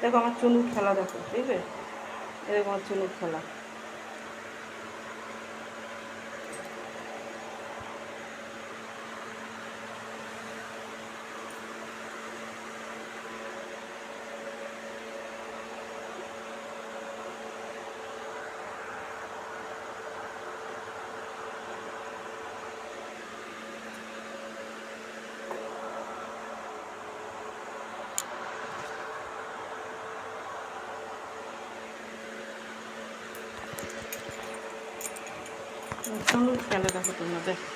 দেখো আমার চুনুর খেলা, দেখো দেখবে, এরকম আমার চুনুর খেলা। চুনুর খেলা দেখো তোমরা, দেখো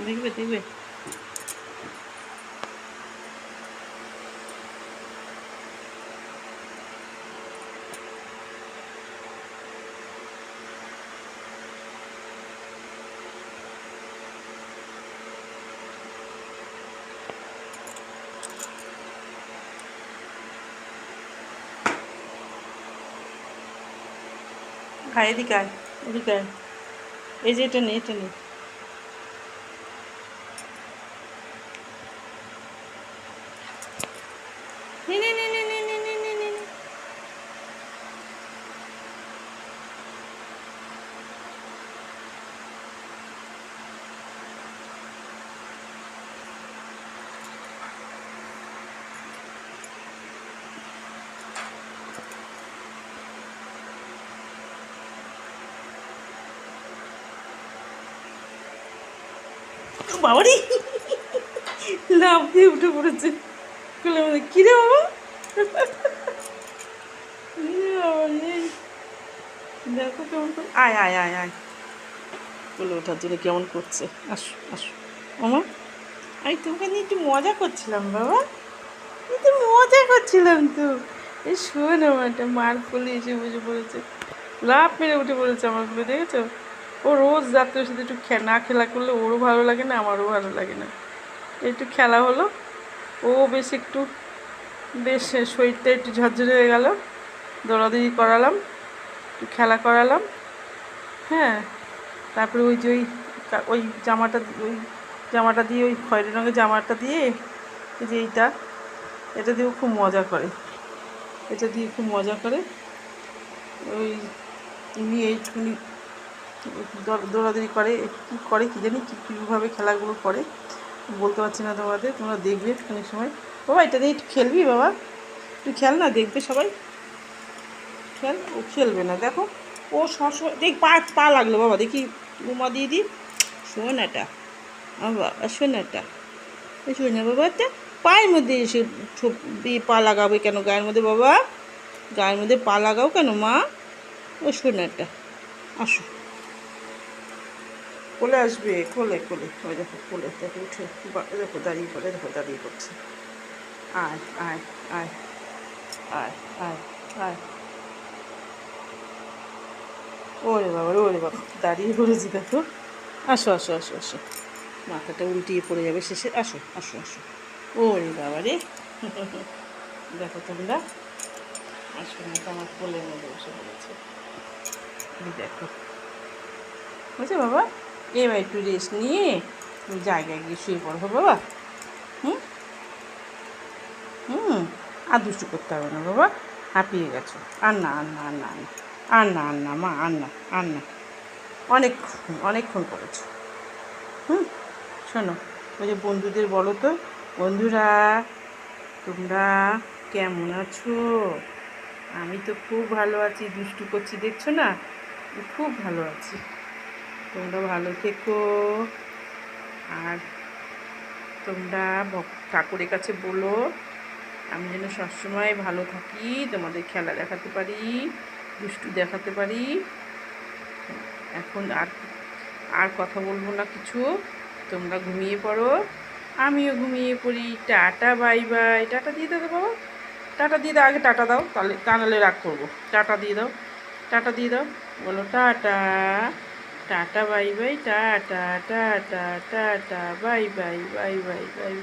দেখবে দেখবে। হ্যাঁ এদিকে আয়, এদিকে আয়, এই যে এটা নেই, এটা নেই। নে নে নে নে নে নে নে নে নে নে। বাবারি লাভ দিয়ে উঠে পড়েছে কোলের মধ্যে। কিরে বাবা, দেখো কেমন করে, আয় আয় আয় আয়, কোলে ওঠার জন্য কেমন করছে। আসো আসো মামা, আমি তোমাকে নিয়ে একটু মজা করছিলাম বাবা, একটু মজা করছিলাম তো। এই শোন, আমার একটা মার কোলে এসে বসে পড়েছে, লাভ মেরে উঠে পড়েছে আমার কোলে, দেখেছো? ও রোজ রাত্রের সাথে একটু না খেলা করলে ওরও ভালো লাগে না, আমারও ভালো লাগে না। একটু খেলা হলো, ও বেশ একটু, বেশ শরীরটা একটু ঝরঝরে হয়ে গেল, দৌড়াদৌড়ি করালাম, একটু খেলা করালাম। হ্যাঁ, তারপরে ওই যে ওই জামাটা, ওই জামাটা দিয়ে, ওই খয়েরি রঙের জামাটা দিয়ে, এই যে এটা দিয়েও খুব মজা করে, এটা দিয়ে খুব মজা করে। ওই এমনি এইটুকুনি দৌড়াদৌড়ি করে, কী করে কী জানি, কীভাবে খেলাগুলো করে বলতে পারছি না তোমাদের, তোমরা দেখবে অনেক সময়। বাবা এটা দিয়ে একটু খেলবি বাবা, তুই খেল না, দেখবে সবাই, খেল। ও খেলবে না, দেখো ও সবসময় দেখ, পা পা লাগলো বাবা, দেখি উমা দিয়ে দিই। শোন এটা বাবা, শোন এটা, শোন না বাবা, একটা পায়ের মধ্যে এসে পা লাগাবে কেন গায়ের মধ্যে বাবা, গায়ের মধ্যে পা লাগাও কেন মা? ও শোন এটা, আসো কোলে আসবে, কোলে কোলে, ওই দেখো কোলে, দেখো উঠে, দেখো দাঁড়িয়ে পড়ে, দেখো দাঁড়িয়ে পড়ছে। আয় আয় আয় আয় আয় আয়, ওরে বাবা, ওরে বাবা, দাঁড়িয়ে পড়েছি দেখো। আসো আসো আসো আসো, মাথাটা উল্টিয়ে পড়ে যাবে শেষে, আসো আসো আসো। ওরে বাবা রে, দেখো তোমরা, আসো না তো, আমার কোলের মধ্যে বসে পড়েছে, দেখো বুঝছো বাবা। এবার একটু রেস্ট নিয়ে তুমি জায়গায় গিয়ে শুয়ে পড়বো বাবা। হুম হুম, আর দুষ্টু করতে হবে না বাবা, হাঁপিয়ে গেছো। আর না আর না আর না আর না আর না মা, আর না আর না, অনেকক্ষণ অনেকক্ষণ করেছো। হুম, শোনো, ওই যে বন্ধুদের বলো তো, বন্ধুরা তোমরা কেমন আছো? আমি তো খুব ভালো আছি, দুষ্টু করছি দেখছো না, খুব ভালো আছি। তোমরা ভালো থেকো, আর তোমরা ঠাকুরের কাছে বলো আমি যেন সবসময় ভালো থাকি, তোমাদের খেলা দেখাতে পারি, দুষ্টু দেখাতে পারি। এখন আর আর কথা বলবো না কিছু, তোমরা ঘুমিয়ে পড়ো, আমিও ঘুমিয়ে পড়ি। টাটা বাই বাই, টাটা দিয়ে দাও বাবা, টাটা দিয়ে দাও, আগে টাটা দাও, তাহলে তা নাহলে রাগ করবো। টাটা দিয়ে দাও, টাটা দিয়ে দাও, বলো tata, tata bye bye, tata tata tata bye bye bye bye bye,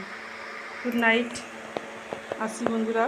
good night, আসি বন্ধুরা।